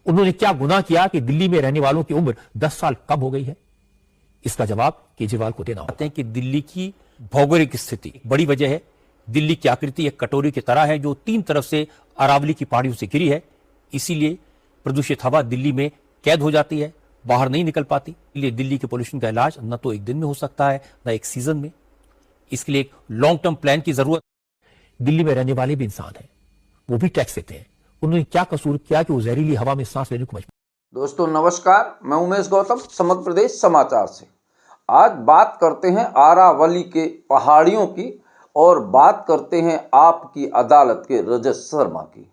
उन्होंने क्या गुनाह किया कि दिल्ली में रहने वालों की उम्र 10 साल कम हो गई है? इसका जवाब केजरीवाल को देना होता है कि दिल्ली की भौगोलिक स्थिति बड़ी वजह है। दिल्ली की आकृति एक कटोरी की तरह है जो 3 तरफ से अरावली की पहाड़ियों से घिरी है। इसीलिए प्रदूषित हवा दिल्ली में कैद हो जाती है, बाहर नहीं निकल पाती। इसलिए दिल्ली के पोल्यूशन का इलाज न तो एक दिन में हो सकता है, न एक सीजन में। इसके लिए एक लॉन्ग टर्म प्लान की जरूरत। दिल्ली में रहने वाले भी इंसान हैं, वो भी टैक्स देते हैं। उन्होंने क्या कसूर किया कि वो जहरीली हवा में सांस लेने को मजबूर? दोस्तों नमस्कार, मैं उमेश गौतम, समग्र प्रदेश समाचार से। आज बात करते हैं अरावली के पहाड़ियों की और बात करते हैं आपकी अदालत के रजत शर्मा की।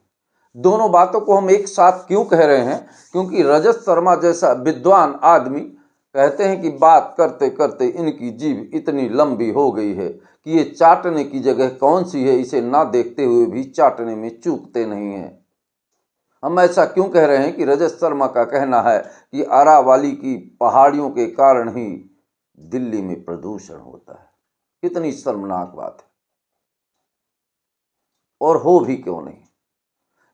दोनों बातों को हम एक साथ क्यों कह रहे हैं? क्योंकि रजत शर्मा जैसा विद्वान आदमी कहते हैं कि बात करते करते इनकी जीभ इतनी लंबी हो गई है कि ये चाटने की जगह कौन सी है इसे ना देखते हुए भी चाटने में चूकते नहीं हैं। हम ऐसा क्यों कह रहे हैं कि रजत शर्मा का कहना है कि अरावली की पहाड़ियों के कारण ही दिल्ली में प्रदूषण होता है। कितनी शर्मनाक बात है। और हो भी क्यों नहीं।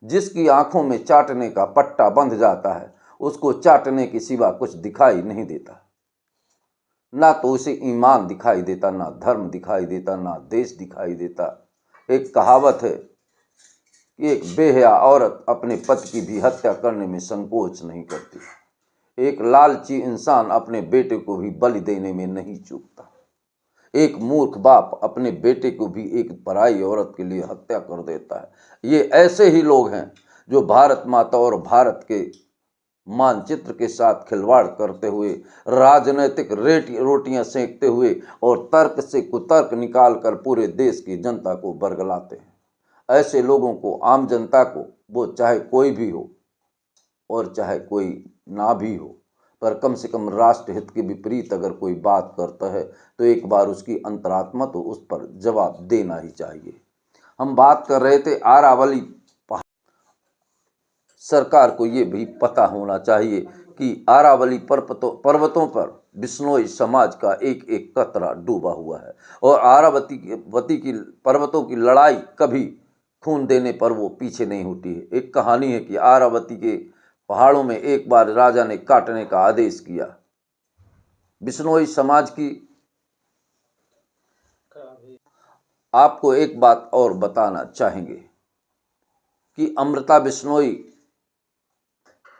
जिसकी आंखों में चाटने का पट्टा बंध जाता है उसको चाटने के सिवा कुछ दिखाई नहीं देता। ना तो उसे ईमान दिखाई देता, ना धर्म दिखाई देता, ना देश दिखाई देता। एक कहावत है कि एक बेहया औरत अपने पति की भी हत्या करने में संकोच नहीं करती। एक लालची इंसान अपने बेटे को भी बलि देने में नहीं चूकता। एक मूर्ख बाप अपने बेटे को भी एक पराई औरत के लिए हत्या कर देता है। ये ऐसे ही लोग हैं जो भारत माता और भारत के मानचित्र के साथ खिलवाड़ करते हुए, राजनीतिक रोटियां सेकते हुए और तर्क से कुतर्क निकालकर पूरे देश की जनता को बरगलाते हैं। ऐसे लोगों को, आम जनता को, वो चाहे कोई भी हो और चाहे कोई ना भी हो, पर कम से कम राष्ट्र हित के विपरीत अगर कोई बात करता है तो एक बार उसकी अंतरात्मा तो उस पर जवाब देना ही चाहिए। हम बात कर रहे थे अरावली पहाड़। सरकार को ये भी पता होना चाहिए कि अरावली पर्वतों पर बिश्नोई समाज का एक एक कतरा डूबा हुआ है और अरावती की पर्वतों की लड़ाई कभी खून देने पर वो पीछे नहीं हटी है। एक कहानी है कि अरावती के पहाड़ों में एक बार राजा ने काटने का आदेश किया। बिश्नोई समाज की आपको एक बात और बताना चाहेंगे कि अमृता बिश्नोई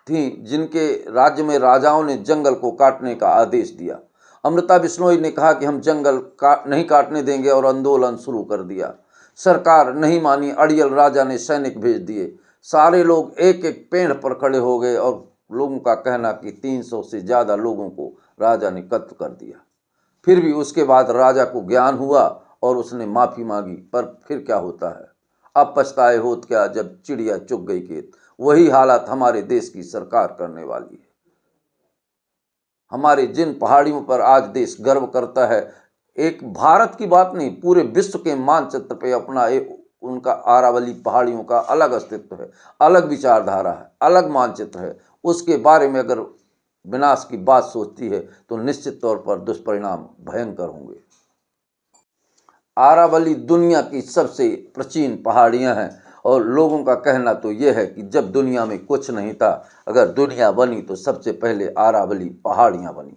थी जिनके राज्य में राजाओं ने जंगल को काटने का आदेश दिया। अमृता बिश्नोई ने कहा कि हम जंगल नहीं काटने देंगे और आंदोलन शुरू कर दिया। सरकार नहीं मानी। अड़ियल राजा ने सैनिक भेज दिए। सारे लोग एक एक पेड़ पर खड़े हो गए और लोगों का कहना कि 300 से ज़्यादा लोगों को राजा ने कत्ल कर दिया। फिर भी उसके बाद राजा को ज्ञान हुआ और उसने माफ़ी मांगी। पर फिर क्या होता है? अब पछताए होत क्या जब चिड़िया चुग गई खेत। वही हालत हमारे देश की सरकार करने वाली है। हमारे जिन पहाड़ियों पर आज देश गर्व करता है, एक भारत की बात नहीं, पूरे विश्व के मानचित्र पे अपना उनका अरावली पहाड़ियों का अलग अस्तित्व है, अलग विचारधारा है, अलग मानचित्र है। उसके बारे में अगर विनाश की बात सोचती है तो निश्चित तौर पर दुष्परिणाम भयंकर होंगे। अरावली दुनिया की सबसे प्राचीन पहाड़ियां हैं और लोगों का कहना तो यह है कि जब दुनिया में कुछ नहीं था, अगर दुनिया बनी तो सबसे पहले अरावली पहाड़ियां बनी।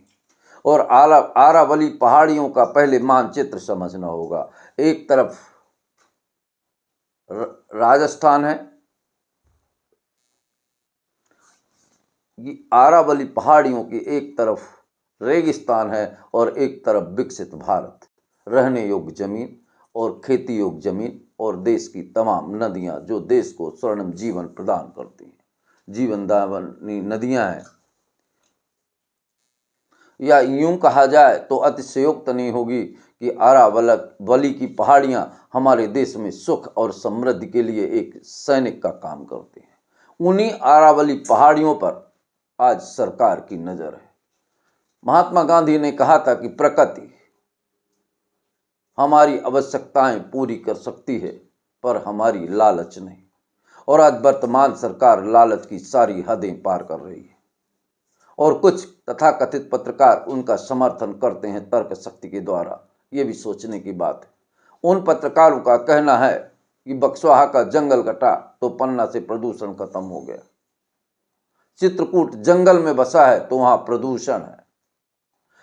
और अरावली पहाड़ियों का पहले मानचित्र समझना होगा। एक तरफ राजस्थान है, ये अरावली पहाड़ियों की एक तरफ रेगिस्तान है और एक तरफ विकसित भारत। रहने योग्य जमीन और खेती योग्य जमीन और देश की तमाम नदियां जो देश को स्वर्णिम जीवन प्रदान करती हैं। जीवनदायिनी नदियां हैं। या यूं कहा जाए तो अतिशयोक्ति नहीं होगी कि अरावली की पहाड़ियां हमारे देश में सुख और समृद्धि के लिए एक सैनिक का काम करती हैं। उन्हीं अरावली पहाड़ियों पर आज सरकार की नज़र है। महात्मा गांधी ने कहा था कि प्रकृति हमारी आवश्यकताएं पूरी कर सकती है पर हमारी लालच नहीं। और आज वर्तमान सरकार लालच की सारी हदें पार कर रही है और कुछ तथाकथित पत्रकार उनका समर्थन करते हैं तर्क शक्ति के द्वारा। ये भी सोचने की बात है। उन पत्रकारों का कहना है कि बक्सवाहा का जंगल कटा तो पन्ना से प्रदूषण खत्म हो गया। चित्रकूट जंगल में बसा है तो वहां प्रदूषण है।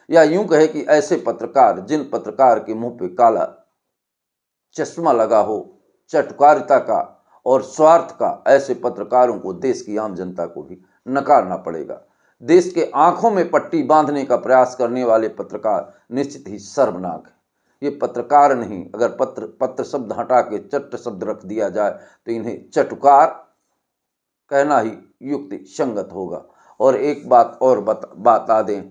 या यूं कहे कि ऐसे पत्रकार, जिन पत्रकार के मुंह पे काला चश्मा लगा हो चटकारिता का और स्वार्थ का, ऐसे पत्रकारों को देश की आम जनता को भी नकारना पड़ेगा। देश के आंखों में पट्टी बांधने का प्रयास करने वाले पत्रकार निश्चित ही शर्मनाक है। ये पत्रकार नहीं, अगर पत्र शब्द हटा के चट्ट शब्द रख दिया जाए तो इन्हें चटुकार कहना ही युक्ति संगत होगा। और एक बात और बता दें,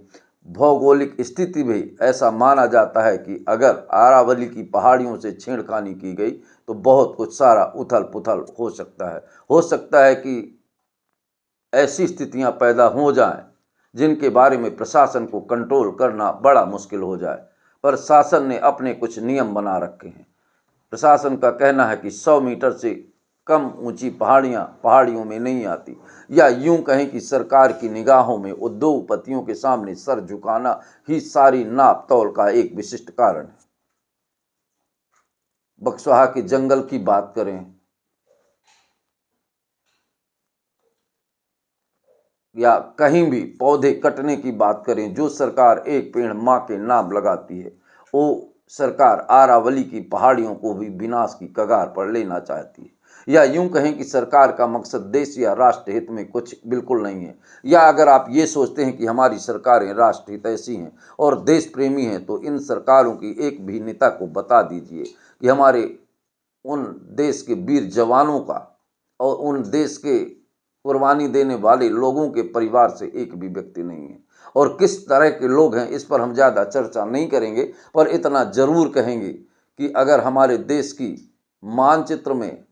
भौगोलिक स्थिति भी ऐसा माना जाता है कि अगर अरावली की पहाड़ियों से छेड़खानी की गई तो बहुत कुछ सारा उथल पुथल हो सकता है। हो सकता है कि ऐसी स्थितियां पैदा हो जाएं जिनके बारे में प्रशासन को कंट्रोल करना बड़ा मुश्किल हो जाए, पर शासन ने अपने कुछ नियम बना रखे हैं। प्रशासन का कहना है कि 100 मीटर से कम ऊंची पहाड़ियों में नहीं आती। या यूं कहें कि सरकार की निगाहों में उद्योगपतियों के सामने सर झुकाना ही सारी नाप तौल का एक विशिष्ट कारण है। बक्सवाहा के जंगल की बात करें या कहीं भी पौधे कटने की बात करें, जो सरकार एक पेड़ मां के नाम लगाती है, वो सरकार अरावली की पहाड़ियों को भी विनाश की कगार पर लेना चाहती है। या यूं कहें कि सरकार का मकसद देश या राष्ट्र हित में कुछ बिल्कुल नहीं है। या अगर आप ये सोचते हैं कि हमारी सरकारें राष्ट्र हितैषी हैं और देश प्रेमी हैं, तो इन सरकारों की एक भी नेता को बता दीजिए कि हमारे उन देश के वीर जवानों का और उन देश के कुर्बानी देने वाले लोगों के परिवार से एक भी व्यक्ति नहीं है। और किस तरह के लोग हैं इस पर हम ज़्यादा चर्चा नहीं करेंगे, पर इतना जरूर कहेंगे कि अगर हमारे देश की मानचित्र में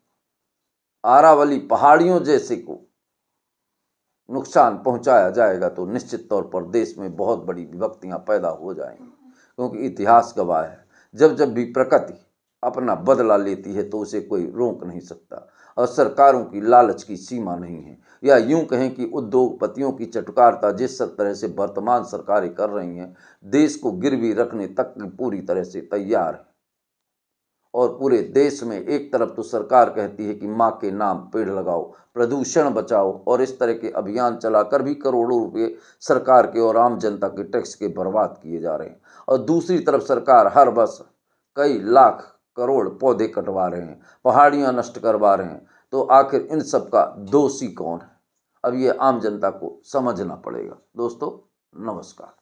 अरावली पहाड़ियों जैसे को नुकसान पहुंचाया जाएगा तो निश्चित तौर पर देश में बहुत बड़ी विभक्तियां पैदा हो जाएंगी। क्योंकि इतिहास गवाह है, जब जब भी प्रकृति अपना बदला लेती है तो उसे कोई रोक नहीं सकता, और सरकारों की लालच की सीमा नहीं है। या यूं कहें कि उद्योगपतियों की चटुकारता जिस तरह से वर्तमान सरकारें कर रही हैं, देश को गिरवी रखने तक पूरी तरह से तैयार है। और पूरे देश में एक तरफ तो सरकार कहती है कि मां के नाम पेड़ लगाओ, प्रदूषण बचाओ, और इस तरह के अभियान चलाकर भी करोड़ों रुपए सरकार के और आम जनता के टैक्स के बर्बाद किए जा रहे हैं। और दूसरी तरफ सरकार हर वर्ष कई लाख करोड़ पौधे कटवा रहे हैं, पहाड़ियां नष्ट करवा रहे हैं। तो आखिर इन सब का दोषी कौन है? अब ये आम जनता को समझना पड़ेगा। दोस्तों नमस्कार।